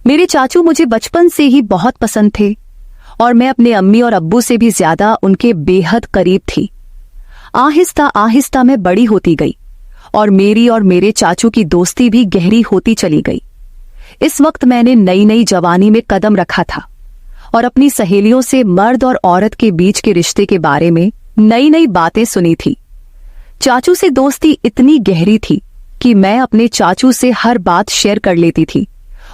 मेरे चाचू मुझे बचपन से ही बहुत पसंद थे और मैं अपने अम्मी और अब्बू से भी ज्यादा उनके बेहद करीब थी। आहिस्ता आहिस्ता मैं बड़ी होती गई और मेरी और मेरे चाचू की दोस्ती भी गहरी होती चली गई। इस वक्त मैंने नई नई जवानी में कदम रखा था और अपनी सहेलियों से मर्द और औरत के बीच के रिश्ते के बारे में नई नई बातें सुनी थी। चाचू से दोस्ती इतनी गहरी थी कि मैं अपने चाचू से हर बात शेयर कर लेती थी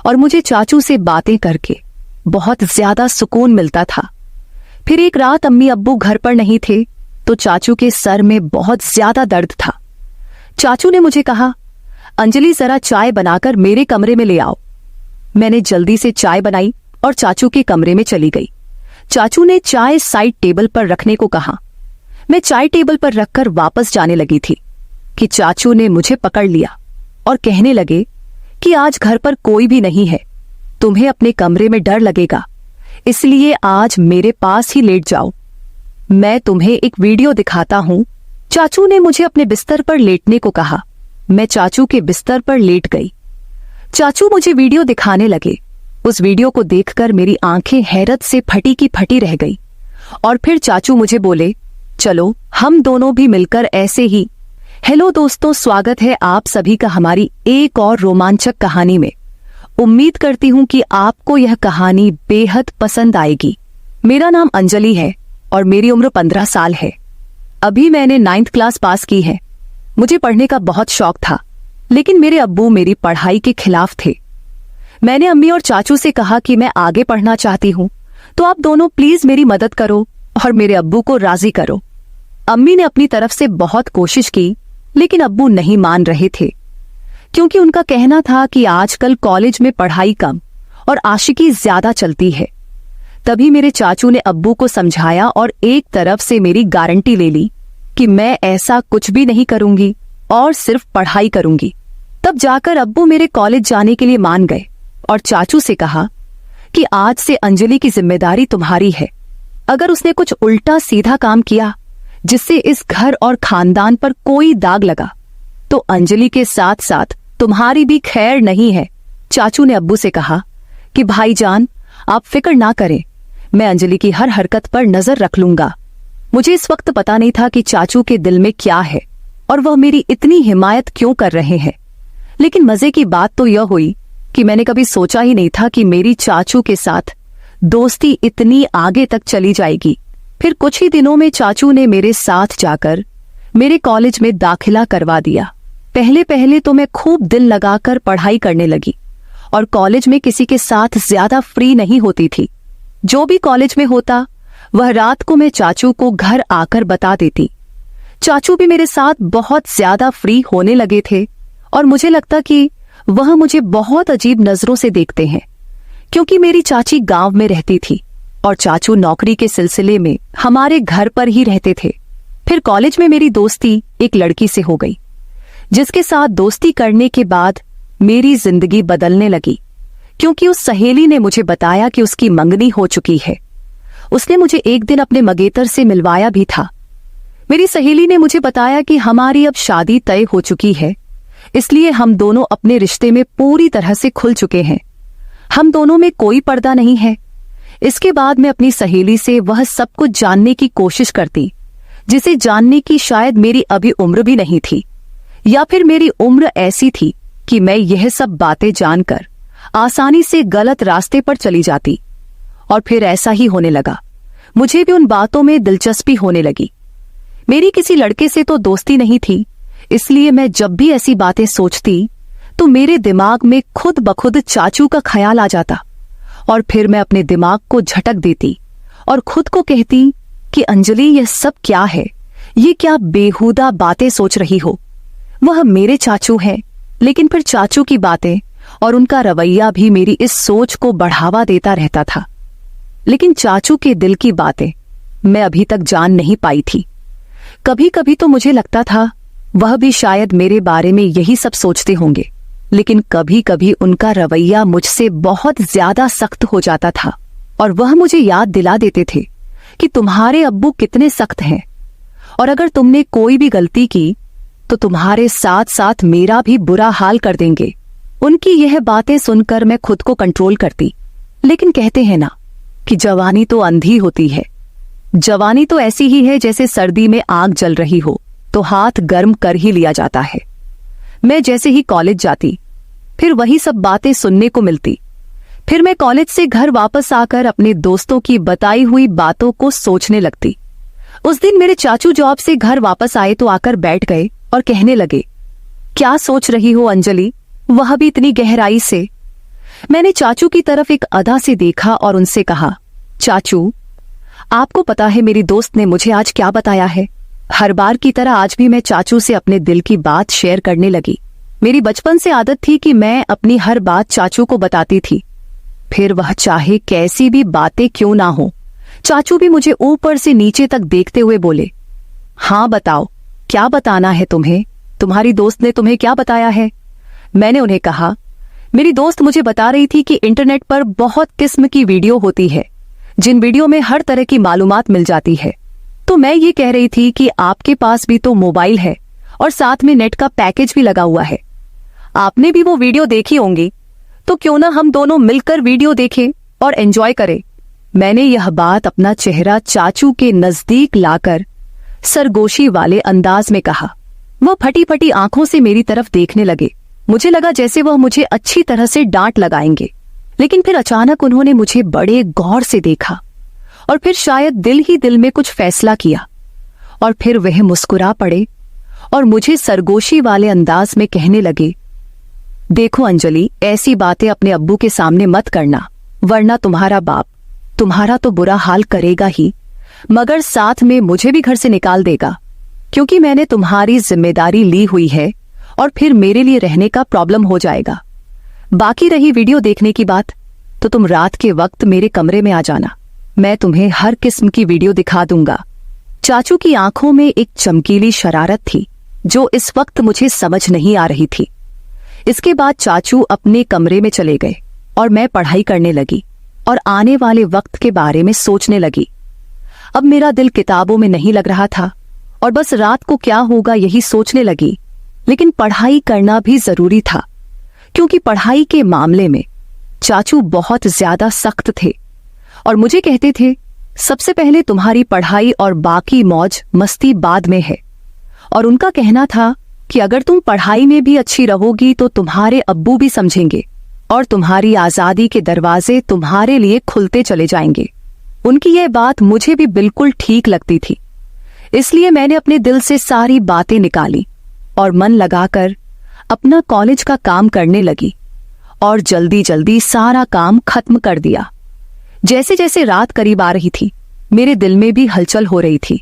और मुझे चाचू से बातें करके बहुत ज्यादा सुकून मिलता था। फिर एक रात अम्मी अब्बू घर पर नहीं थे तो चाचू के सर में बहुत ज्यादा दर्द था। चाचू ने मुझे कहा, अंजलि जरा चाय बनाकर मेरे कमरे में ले आओ। मैंने जल्दी से चाय बनाई और चाचू के कमरे में चली गई। चाचू ने चाय साइड टेबल पर रखने को कहा। मैं चाय टेबल पर रखकर वापस जाने लगी थी कि चाचू ने मुझे पकड़ लिया और कहने लगे कि आज घर पर कोई भी नहीं है, तुम्हें अपने कमरे में डर लगेगा, इसलिए आज मेरे पास ही लेट जाओ। मैं तुम्हें एक वीडियो दिखाता हूं। चाचू ने मुझे अपने बिस्तर पर लेटने को कहा। मैं चाचू के बिस्तर पर लेट गई। चाचू मुझे वीडियो दिखाने लगे। उस वीडियो को देखकर मेरी आंखें हैरत से फटी की फटी रह गई और फिर चाचू मुझे बोले, चलो हम दोनों भी मिलकर ऐसे ही। हेलो दोस्तों, स्वागत है आप सभी का हमारी एक और रोमांचक कहानी में। उम्मीद करती हूं कि आपको यह कहानी बेहद पसंद आएगी। मेरा नाम अंजलि है और मेरी उम्र 15 साल है। अभी मैंने 9th क्लास पास की है। मुझे पढ़ने का बहुत शौक था, लेकिन मेरे अब्बू मेरी पढ़ाई के खिलाफ थे। मैंने अम्मी और चाचू से कहा कि मैं आगे पढ़ना चाहती हूँ, तो आप दोनों प्लीज मेरी मदद करो और मेरे अब्बू को राजी करो। अम्मी ने अपनी तरफ से बहुत कोशिश की, लेकिन अब्बू नहीं मान रहे थे, क्योंकि उनका कहना था कि आजकल कॉलेज में पढ़ाई कम और आशिकी ज्यादा चलती है। तभी मेरे चाचू ने अब्बू को समझाया और एक तरफ से मेरी गारंटी ले ली कि मैं ऐसा कुछ भी नहीं करूंगी और सिर्फ पढ़ाई करूंगी। तब जाकर अब्बू मेरे कॉलेज जाने के लिए मान गए और चाचू से कहा कि आज से अंजलि की जिम्मेदारी तुम्हारी है। अगर उसने कुछ उल्टा सीधा काम किया जिससे इस घर और खानदान पर कोई दाग लगा, तो अंजलि के साथ साथ तुम्हारी भी खैर नहीं है। चाचू ने अब्बू से कहा कि भाईजान, आप फिक्र ना करें, मैं अंजलि की हर हरकत पर नजर रख लूंगा। मुझे इस वक्त पता नहीं था कि चाचू के दिल में क्या है और वह मेरी इतनी हिमायत क्यों कर रहे हैं। लेकिन मजे की बात तो यह हुई कि मैंने कभी सोचा ही नहीं था कि मेरी चाचू के साथ दोस्ती इतनी आगे तक चली जाएगी। फिर कुछ ही दिनों में चाचू ने मेरे साथ जाकर मेरे कॉलेज में दाखिला करवा दिया। पहले पहले तो मैं खूब दिल लगाकर पढ़ाई करने लगी और कॉलेज में किसी के साथ ज्यादा फ्री नहीं होती थी। जो भी कॉलेज में होता वह रात को मैं चाचू को घर आकर बता देती। चाचू भी मेरे साथ बहुत ज्यादा फ्री होने लगे थे और मुझे लगता कि वह मुझे बहुत अजीब नजरों से देखते हैं, क्योंकि मेरी चाची गांव में रहती थी और चाचू नौकरी के सिलसिले में हमारे घर पर ही रहते थे। फिर कॉलेज में मेरी दोस्ती एक लड़की से हो गई, जिसके साथ दोस्ती करने के बाद मेरी जिंदगी बदलने लगी, क्योंकि उस सहेली ने मुझे बताया कि उसकी मंगनी हो चुकी है। उसने मुझे एक दिन अपने मंगेतर से मिलवाया भी था। मेरी सहेली ने मुझे बताया कि हमारी अब शादी तय हो चुकी है, इसलिए हम दोनों अपने रिश्ते में पूरी तरह से खुल चुके हैं। हम दोनों में कोई पर्दा नहीं है। इसके बाद मैं अपनी सहेली से वह सब कुछ जानने की कोशिश करती, जिसे जानने की शायद मेरी अभी उम्र भी नहीं थी, या फिर मेरी उम्र ऐसी थी कि मैं यह सब बातें जानकर आसानी से गलत रास्ते पर चली जाती। और फिर ऐसा ही होने लगा। मुझे भी उन बातों में दिलचस्पी होने लगी। मेरी किसी लड़के से तो दोस्ती नहीं थी, इसलिए मैं जब भी ऐसी बातें सोचती तो मेरे दिमाग में खुद ब खुद चाचू का ख्याल आ जाता और फिर मैं अपने दिमाग को झटक देती और खुद को कहती कि अंजलि, यह सब क्या है? ये क्या बेहुदा बातें सोच रही हो? वह मेरे चाचू हैं, लेकिन फिर चाचू की बातें और उनका रवैया भी मेरी इस सोच को बढ़ावा देता रहता था। लेकिन चाचू के दिल की बातें मैं अभी तक जान नहीं पाई थी। कभी कभी तो मुझे लगता था वह भी शायद मेरे बारे में यही सब सोचते होंगे, लेकिन कभी कभी उनका रवैया मुझसे बहुत ज्यादा सख्त हो जाता था और वह मुझे याद दिला देते थे कि तुम्हारे अब्बू कितने सख्त हैं और अगर तुमने कोई भी गलती की तो तुम्हारे साथ साथ मेरा भी बुरा हाल कर देंगे। उनकी यह बातें सुनकर मैं खुद को कंट्रोल करती, लेकिन कहते हैं ना कि जवानी तो अंधी होती है। जवानी तो ऐसी ही है जैसे सर्दी में आग जल रही हो तो हाथ गर्म कर ही लिया जाता है। मैं जैसे ही कॉलेज जाती फिर वही सब बातें सुनने को मिलती। फिर मैं कॉलेज से घर वापस आकर अपने दोस्तों की बताई हुई बातों को सोचने लगती। उस दिन मेरे चाचू जॉब से घर वापस आए तो आकर बैठ गए और कहने लगे, क्या सोच रही हो अंजलि, वह भी इतनी गहराई से। मैंने चाचू की तरफ एक अदा से देखा और उनसे कहा, चाचू आपको पता है मेरी दोस्त ने मुझे आज क्या बताया है। हर बार की तरह आज भी मैं चाचू से अपने दिल की बात शेयर करने लगी। मेरी बचपन से आदत थी कि मैं अपनी हर बात चाचू को बताती थी, फिर वह चाहे कैसी भी बातें क्यों ना हो। चाचू भी मुझे ऊपर से नीचे तक देखते हुए बोले, हाँ बताओ, क्या बताना है तुम्हें, तुम्हारी दोस्त ने तुम्हें क्या बताया है। मैंने उन्हें कहा, मेरी दोस्त मुझे बता रही थी कि इंटरनेट पर बहुत किस्म की वीडियो होती है जिन वीडियो में हर तरह की मालूमात मिल जाती है। तो मैं ये कह रही थी कि आपके पास भी तो मोबाइल है और साथ में नेट का पैकेज भी लगा हुआ है, आपने भी वो वीडियो देखी होंगी, तो क्यों ना हम दोनों मिलकर वीडियो देखें और एंजॉय करें। मैंने यह बात अपना चेहरा चाचू के नजदीक लाकर सरगोशी वाले अंदाज में कहा। वह फटी फटी आंखों से मेरी तरफ देखने लगे। मुझे लगा जैसे वह मुझे अच्छी तरह से डांट लगाएंगे, लेकिन फिर अचानक उन्होंने मुझे बड़े गौर से देखा और फिर शायद दिल ही दिल में कुछ फैसला किया और फिर वह मुस्कुरा पड़े और मुझे सरगोशी वाले अंदाज में कहने लगे, देखो अंजलि, ऐसी बातें अपने अब्बू के सामने मत करना, वरना तुम्हारा बाप तुम्हारा तो बुरा हाल करेगा ही, मगर साथ में मुझे भी घर से निकाल देगा, क्योंकि मैंने तुम्हारी जिम्मेदारी ली हुई है और फिर मेरे लिए रहने का प्रॉब्लम हो जाएगा। बाकी रही वीडियो देखने की बात, तो तुम रात के वक्त मेरे कमरे में आ जाना, मैं तुम्हें हर किस्म की वीडियो दिखा दूंगा। चाचू की आंखों में एक चमकीली शरारत थी जो इस वक्त मुझे समझ नहीं आ रही थी। इसके बाद चाचू अपने कमरे में चले गए और मैं पढ़ाई करने लगी और आने वाले वक्त के बारे में सोचने लगी। अब मेरा दिल किताबों में नहीं लग रहा था और बस रात को क्या होगा यही सोचने लगी, लेकिन पढ़ाई करना भी जरूरी था, क्योंकि पढ़ाई के मामले में चाचू बहुत ज्यादा सख्त थे और मुझे कहते थे, सबसे पहले तुम्हारी पढ़ाई और बाकी मौज मस्ती बाद में है। और उनका कहना था कि अगर तुम पढ़ाई में भी अच्छी रहोगी तो तुम्हारे अब्बू भी समझेंगे और तुम्हारी आजादी के दरवाजे तुम्हारे लिए खुलते चले जाएंगे। उनकी यह बात मुझे भी बिल्कुल ठीक लगती थी, इसलिए मैंने अपने दिल से सारी बातें निकाली और मन लगाकर अपना कॉलेज का काम करने लगी और जल्दी जल्दी सारा काम खत्म कर दिया। जैसे जैसे रात करीब आ रही थी, मेरे दिल में भी हलचल हो रही थी।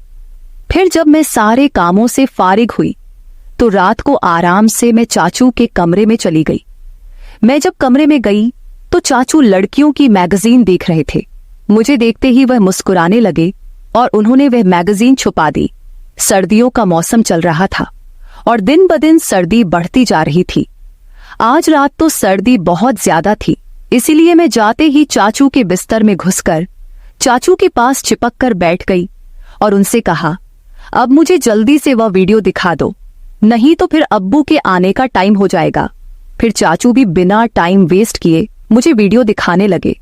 फिर जब मैं सारे कामों से फारिग हुई तो रात को आराम से मैं चाचू के कमरे में चली गई। मैं जब कमरे में गई तो चाचू लड़कियों की मैगजीन देख रहे थे। मुझे देखते ही वह मुस्कुराने लगे और उन्होंने वह मैगजीन छुपा दी। सर्दियों का मौसम चल रहा था और दिन ब दिन सर्दी बढ़ती जा रही थी। आज रात तो सर्दी बहुत ज्यादा थी, इसीलिए मैं जाते ही चाचू के बिस्तर में घुसकर चाचू के पास चिपक कर बैठ गई और उनसे कहा, अब मुझे जल्दी से वह वीडियो दिखा दो, नहीं तो फिर अब्बू के आने का टाइम हो जाएगा। फिर चाचू भी बिना टाइम वेस्ट किए मुझे वीडियो दिखाने लगे।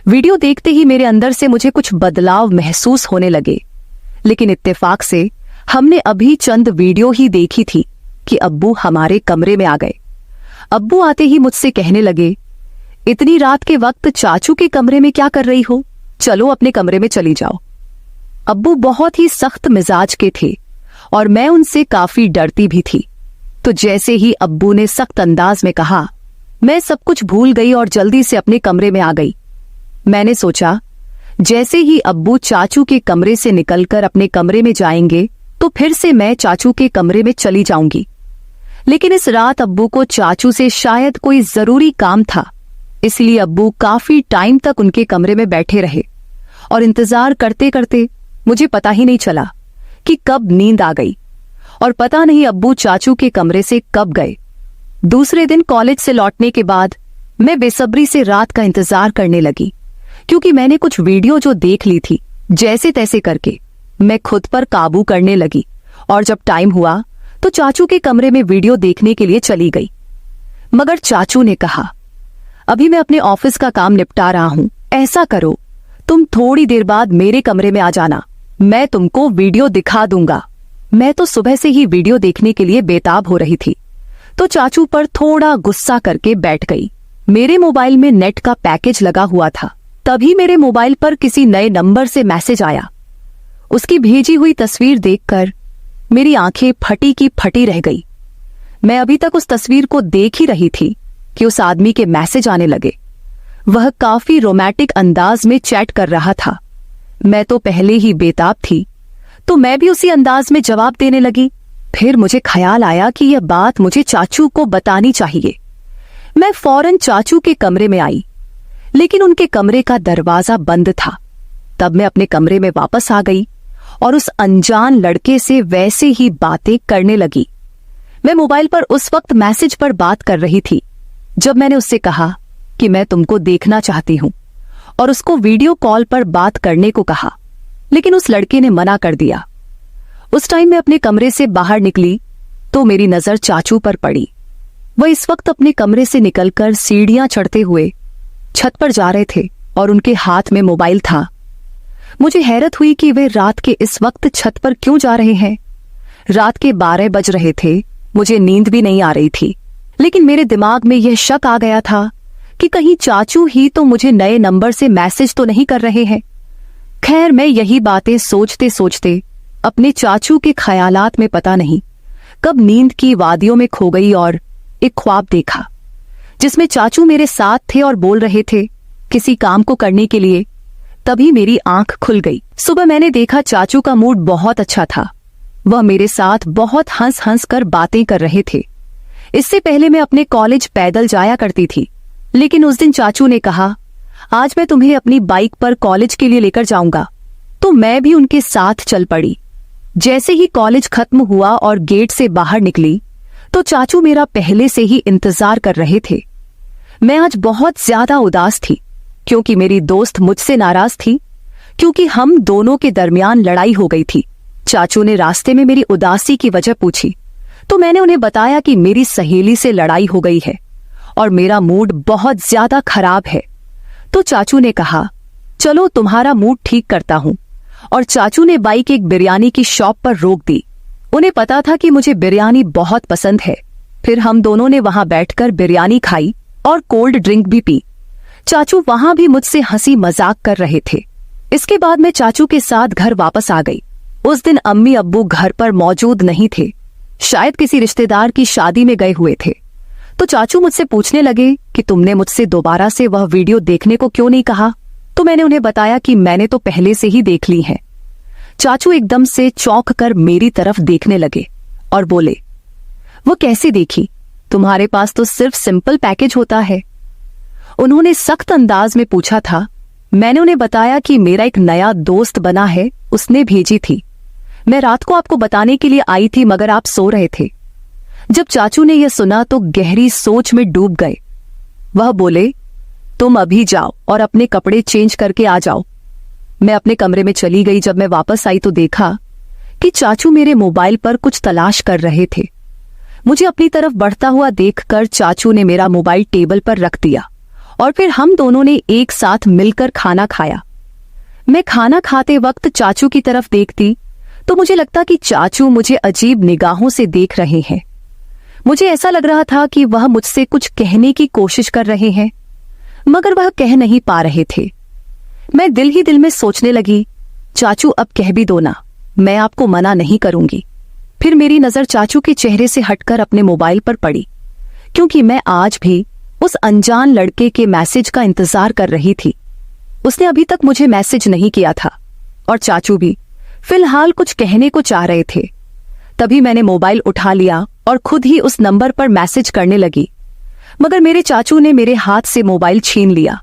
वीडियो देखते ही मेरे अंदर से मुझे कुछ बदलाव महसूस होने लगे, लेकिन इत्तेफाक से हमने अभी चंद वीडियो ही देखी थी कि अब्बू हमारे कमरे में आ गए। अब्बू आते ही मुझसे कहने लगे, इतनी रात के वक्त चाचू के कमरे में क्या कर रही हो, चलो अपने कमरे में चली जाओ। अब्बू बहुत ही सख्त मिजाज के थे और मैं उनसे काफी डरती भी थी। तो जैसे ही अब्बू ने सख्त अंदाज में कहा, मैं सब कुछ भूल गई और जल्दी से अपने कमरे में आ गई। मैंने सोचा, जैसे ही अब्बू चाचू के कमरे से निकलकर अपने कमरे में जाएंगे तो फिर से मैं चाचू के कमरे में चली जाऊंगी। लेकिन इस रात अब्बू को चाचू से शायद कोई जरूरी काम था, इसलिए अब्बू काफी टाइम तक उनके कमरे में बैठे रहे और इंतजार करते करते मुझे पता ही नहीं चला कि कब नींद आ गई और पता नहीं अब्बू चाचू के कमरे से कब गए। दूसरे दिन कॉलेज से लौटने के बाद मैं बेसब्री से रात का इंतजार करने लगी, क्योंकि मैंने कुछ वीडियो जो देख ली थी, जैसे तैसे करके मैं खुद पर काबू करने लगी और जब टाइम हुआ तो चाचू के कमरे में वीडियो देखने के लिए चली गई। मगर चाचू ने कहा, अभी मैं अपने ऑफिस का काम निपटा रहा हूं, ऐसा करो तुम थोड़ी देर बाद मेरे कमरे में आ जाना, मैं तुमको वीडियो दिखा दूंगा। मैं तो सुबह से ही वीडियो देखने के लिए बेताब हो रही थी, तो चाचू पर थोड़ा गुस्सा करके बैठ गई। मेरे मोबाइल में नेट का पैकेज लगा हुआ था। तभी मेरे मोबाइल पर किसी नए नंबर से मैसेज आया। उसकी भेजी हुई तस्वीर देखकर मेरी आंखें फटी की फटी रह गई। मैं अभी तक उस तस्वीर को देख ही रही थी कि उस आदमी के मैसेज आने लगे। वह काफी रोमांटिक अंदाज में चैट कर रहा था। मैं तो पहले ही बेताब थी, तो मैं भी उसी अंदाज में जवाब देने लगी। फिर मुझे ख्याल आया कि यह बात मुझे चाचू को बतानी चाहिए। मैं फौरन चाचू के कमरे में आई, लेकिन उनके कमरे का दरवाजा बंद था। तब मैं अपने कमरे में वापस आ गई और उस अनजान लड़के से वैसे ही बातें करने लगी। मैं मोबाइल पर उस वक्त मैसेज पर बात कर रही थी जब मैंने उससे कहा कि मैं तुमको देखना चाहती हूं और उसको वीडियो कॉल पर बात करने को कहा, लेकिन उस लड़के ने मना कर दिया। उस टाइम मैं अपने कमरे से बाहर निकली तो मेरी नजर चाचू पर पड़ी। वह इस वक्त अपने कमरे से निकलकर सीढ़ियां चढ़ते हुए छत पर जा रहे थे और उनके हाथ में मोबाइल था। मुझे हैरत हुई कि वे रात के इस वक्त छत पर क्यों जा रहे हैं। रात के 12 बज रहे थे, मुझे नींद भी नहीं आ रही थी, लेकिन मेरे दिमाग में यह शक आ गया था कि कहीं चाचू ही तो मुझे नए नंबर से मैसेज तो नहीं कर रहे हैं। खैर, मैं यही बातें सोचते सोचते अपने चाचू के ख्यालात में पता नहीं कब नींद की वादियों में खो गई और एक ख्वाब देखा जिसमें चाचू मेरे साथ थे और बोल रहे थे किसी काम को करने के लिए। तभी मेरी आंख खुल गई। सुबह मैंने देखा चाचू का मूड बहुत अच्छा था। वह मेरे साथ बहुत हंस हंस कर बातें कर रहे थे। इससे पहले मैं अपने कॉलेज पैदल जाया करती थी, लेकिन उस दिन चाचू ने कहा, आज मैं तुम्हें अपनी बाइक पर कॉलेज के लिए लेकर जाऊंगा, तो मैं भी उनके साथ चल पड़ी। जैसे ही कॉलेज खत्म हुआ और गेट से बाहर निकली तो चाचू मेरा पहले से ही इंतजार कर रहे थे। मैं आज बहुत ज्यादा उदास थी क्योंकि मेरी दोस्त मुझसे नाराज थी, क्योंकि हम दोनों के दरमियान लड़ाई हो गई थी। चाचू ने रास्ते में मेरी उदासी की वजह पूछी तो मैंने उन्हें बताया कि मेरी सहेली से लड़ाई हो गई है और मेरा मूड बहुत ज्यादा खराब है। तो चाचू ने कहा, चलो तुम्हारा मूड ठीक करता हूं, और चाचू ने बाइक एक बिरयानी की शॉप पर रोक दी। उन्हें पता था कि मुझे बिरयानी बहुत पसंद है। फिर हम दोनों ने वहां बैठकर बिरयानी खाई और कोल्ड ड्रिंक भी पी। चाचू वहां भी मुझसे हंसी मजाक कर रहे थे। इसके बाद मैं चाचू के साथ घर वापस आ गई। उस दिन अम्मी अब्बू घर पर मौजूद नहीं थे, शायद किसी रिश्तेदार की शादी में गए हुए थे। तो चाचू मुझसे पूछने लगे कि तुमने मुझसे दोबारा से वह वीडियो देखने को क्यों नहीं कहा। तो मैंने उन्हें बताया कि मैंने तो पहले से ही देख ली है। चाचू एकदम से चौंक कर मेरी तरफ देखने लगे और बोले, वो कैसे देखी, तुम्हारे पास तो सिर्फ सिंपल पैकेज होता है। उन्होंने सख्त अंदाज में पूछा था। मैंने उन्हें बताया कि मेरा एक नया दोस्त बना है, उसने भेजी थी। मैं रात को आपको बताने के लिए आई थी मगर आप सो रहे थे। जब चाचू ने यह सुना तो गहरी सोच में डूब गए। वह बोले, तुम अभी जाओ और अपने कपड़े चेंज करके आ जाओ। मैं अपने कमरे में चली गई। जब मैं वापस आई तो देखा कि चाचू मेरे मोबाइल पर कुछ तलाश कर रहे थे। मुझे अपनी तरफ बढ़ता हुआ देखकर चाचू ने मेरा मोबाइल टेबल पर रख दिया और फिर हम दोनों ने एक साथ मिलकर खाना खाया। मैं खाना खाते वक्त चाचू की तरफ देखती तो मुझे लगता कि चाचू मुझे अजीब निगाहों से देख रहे हैं। मुझे ऐसा लग रहा था कि वह मुझसे कुछ कहने की कोशिश कर रहे हैं, मगर वह कह नहीं पा रहे थे। मैं दिल ही दिल में सोचने लगी, चाचू अब कह भी दो ना, मैं आपको मना नहीं करूंगी। फिर मेरी नजर चाचू के चेहरे से हटकर अपने मोबाइल पर पड़ी, क्योंकि मैं आज भी उस अनजान लड़के के मैसेज का इंतजार कर रही थी। उसने अभी तक मुझे मैसेज नहीं किया था और चाचू भी फिलहाल कुछ कहने को चाह रहे थे। तभी मैंने मोबाइल उठा लिया और खुद ही उस नंबर पर मैसेज करने लगी, मगर मेरे चाचू ने मेरे हाथ से मोबाइल छीन लिया।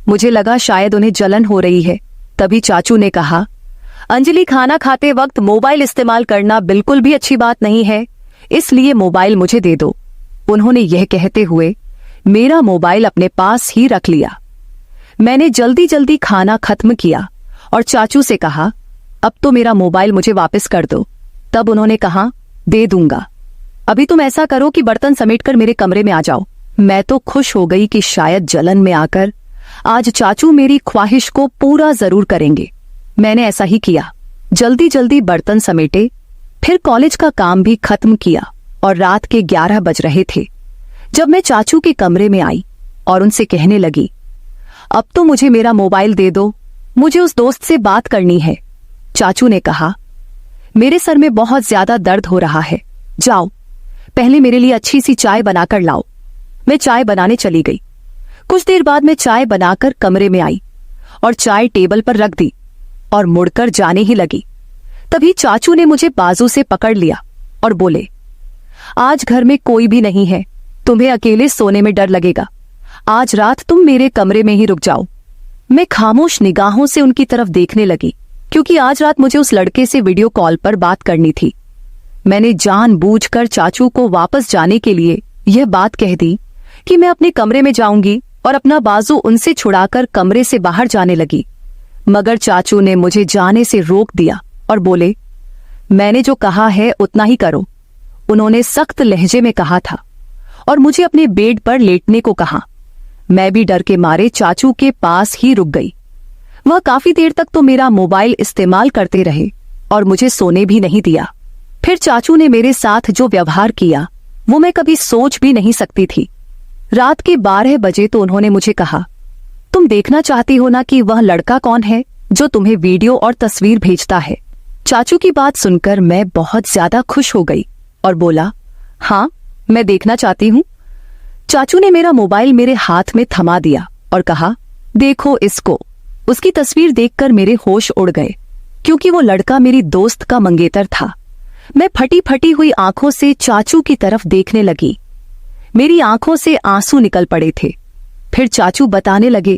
मुझे लगा शायद उन्हें जलन हो रही है। तभी चाचू ने कहा, अंजलि, खाना खाते वक्त मोबाइल इस्तेमाल करना बिल्कुल भी अच्छी बात नहीं है, इसलिए मोबाइल मुझे दे दो। उन्होंने यह कहते हुए मेरा मोबाइल अपने पास ही रख लिया। मैंने जल्दी जल्दी खाना खत्म किया और चाचू से कहा, अब तो मेरा मोबाइल मुझे वापस कर दो। तब उन्होंने कहा, दे दूंगा। अभी तुम ऐसा करो कि बर्तन समेटकर मेरे कमरे में आ जाओ मैं तो खुश हो गई कि शायद जलन में आकर आज चाचू मेरी ख्वाहिश को पूरा जरूर करेंगे। मैंने ऐसा ही किया। जल्दी जल्दी बर्तन समेटे, फिर कॉलेज का काम भी खत्म किया और रात के 11 बज रहे थे जब मैं चाचू के कमरे में आई और उनसे कहने लगी, अब तो मुझे मेरा मोबाइल दे दो, मुझे उस दोस्त से बात करनी है। चाचू ने कहा, मेरे सर में बहुत ज्यादा दर्द हो रहा है, जाओ पहले मेरे लिए अच्छी सी चाय बनाकर लाओ। मैं चाय बनाने चली गई। कुछ देर बाद मैं चाय बनाकर कमरे में आई और चाय टेबल पर रख दी और मुड़कर जाने ही लगी। तभी चाचू ने मुझे बाजू से पकड़ लिया और बोले, आज घर में कोई भी नहीं है, तुम्हें अकेले सोने में डर लगेगा, आज रात तुम मेरे कमरे में ही रुक जाओ। मैं खामोश निगाहों से उनकी तरफ देखने लगी, क्योंकि आज रात मुझे उस लड़के से वीडियो कॉल पर बात करनी थी। मैंने जानबूझकर चाचू को वापस जाने के लिए यह बात कह दी कि मैं अपने कमरे में जाऊंगी और अपना बाजू उनसे छुड़ाकर कमरे से बाहर जाने लगी। मगर चाचू ने मुझे जाने से रोक दिया और बोले, मैंने जो कहा है उतना ही करो। उन्होंने सख्त लहजे में कहा था और मुझे अपने बेड पर लेटने को कहा। मैं भी डर के मारे चाचू के पास ही रुक गई। वह काफी देर तक तो मेरा मोबाइल इस्तेमाल करते रहे और मुझे सोने भी नहीं दिया। फिर चाचू ने मेरे साथ जो व्यवहार किया वो मैं कभी सोच भी नहीं सकती थी। रात के 12 बजे तो उन्होंने मुझे कहा, तुम देखना चाहती हो ना कि वह लड़का कौन है जो तुम्हें वीडियो और तस्वीर भेजता है। चाचू की बात सुनकर मैं बहुत ज्यादा खुश हो गई और बोला, हाँ मैं देखना चाहती हूँ। चाचू ने मेरा मोबाइल मेरे हाथ में थमा दिया और कहा, देखो इसको। उसकी तस्वीर देखकर मेरे होश उड़ गए, क्योंकि वो लड़का मेरी दोस्त का मंगेतर था। मैं फटी फटी हुई आंखों से चाचू की तरफ देखने लगी। मेरी आंखों से आंसू निकल पड़े थे। फिर चाचू बताने लगे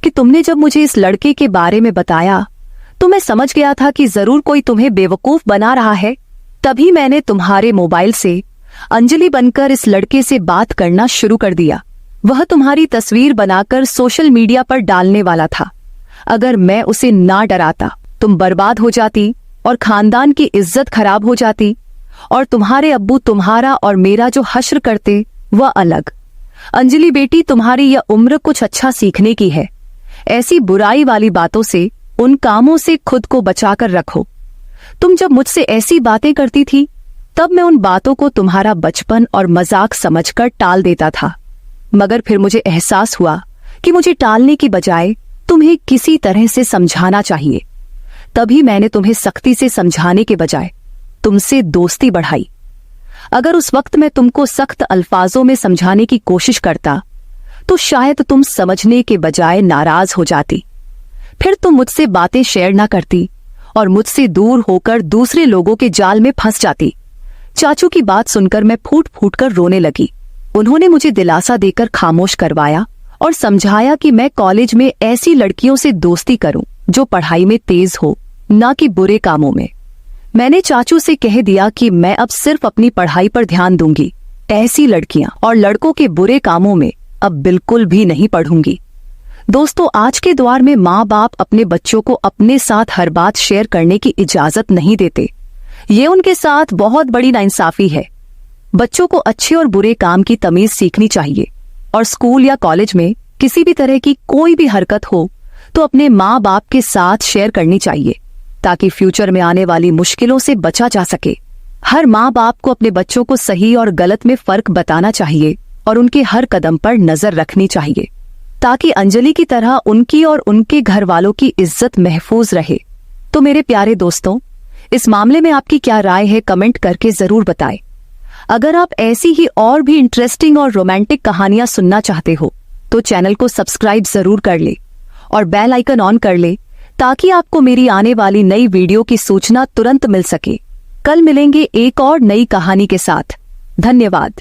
कि तुमने जब मुझे इस लड़के के बारे में बताया तो मैं समझ गया था कि जरूर कोई तुम्हें बेवकूफ बना रहा है। तभी मैंने तुम्हारे मोबाइल से अंजलि बनकर इस लड़के से बात करना शुरू कर दिया। वह तुम्हारी तस्वीर बनाकर सोशल मीडिया पर डालने वाला था। अगर मैं उसे ना डराता तुम बर्बाद हो जाती और खानदान की इज्जत खराब हो जाती, और तुम्हारे अब्बू तुम्हारा और मेरा जो हश्र करते वह अलग। अंजलि बेटी, तुम्हारी यह उम्र कुछ अच्छा सीखने की है। ऐसी बुराई वाली बातों से, उन कामों से खुद को बचाकर रखो। तुम जब मुझसे ऐसी बातें करती थी तब मैं उन बातों को तुम्हारा बचपन और मजाक समझकर टाल देता था, मगर फिर मुझे एहसास हुआ कि मुझे टालने की बजाय तुम्हें किसी तरह से समझाना चाहिए। तभी मैंने तुम्हें सख्ती से समझाने के बजाय तुमसे दोस्ती बढ़ाई। अगर उस वक्त मैं तुमको सख्त अल्फाजों में समझाने की कोशिश करता तो शायद तुम समझने के बजाय नाराज हो जाती। फिर तुम मुझसे बातें शेयर ना करती और मुझसे दूर होकर दूसरे लोगों के जाल में फंस जाती। चाचू की बात सुनकर मैं फूट फूट कर रोने लगी। उन्होंने मुझे दिलासा देकर खामोश करवाया और समझाया कि मैं कॉलेज में ऐसी लड़कियों से दोस्ती करूं जो पढ़ाई में तेज हो, ना कि बुरे कामों में। मैंने चाचू से कह दिया कि मैं अब सिर्फ अपनी पढ़ाई पर ध्यान दूंगी, ऐसी लड़कियां और लड़कों के बुरे कामों में अब बिल्कुल भी नहीं पढ़ूंगी। दोस्तों, आज के दौर में माँ बाप अपने बच्चों को अपने साथ हर बात शेयर करने की इजाजत नहीं देते। ये उनके साथ बहुत बड़ी नाइंसाफी है। बच्चों को अच्छे और बुरे काम की तमीज सीखनी चाहिए और स्कूल या कॉलेज में किसी भी तरह की कोई भी हरकत हो तो अपने माँ बाप के साथ शेयर करनी चाहिए, ताकि फ्यूचर में आने वाली मुश्किलों से बचा जा सके। हर माँ बाप को अपने बच्चों को सही और गलत में फर्क बताना चाहिए और उनके हर कदम पर नजर रखनी चाहिए, ताकि अंजलि की तरह उनकी और उनके घर वालों की इज्जत महफूज रहे। तो मेरे प्यारे दोस्तों, इस मामले में आपकी क्या राय है, कमेंट करके जरूर बताएं। अगर आप ऐसी ही और भी इंटरेस्टिंग और रोमांटिक कहानियां सुनना चाहते हो तो चैनल को सब्सक्राइब जरूर कर ले और बेल आइकन ऑन कर ले, ताकि आपको मेरी आने वाली नई वीडियो की सूचना तुरंत मिल सके। कल मिलेंगे एक और नई कहानी के साथ। धन्यवाद।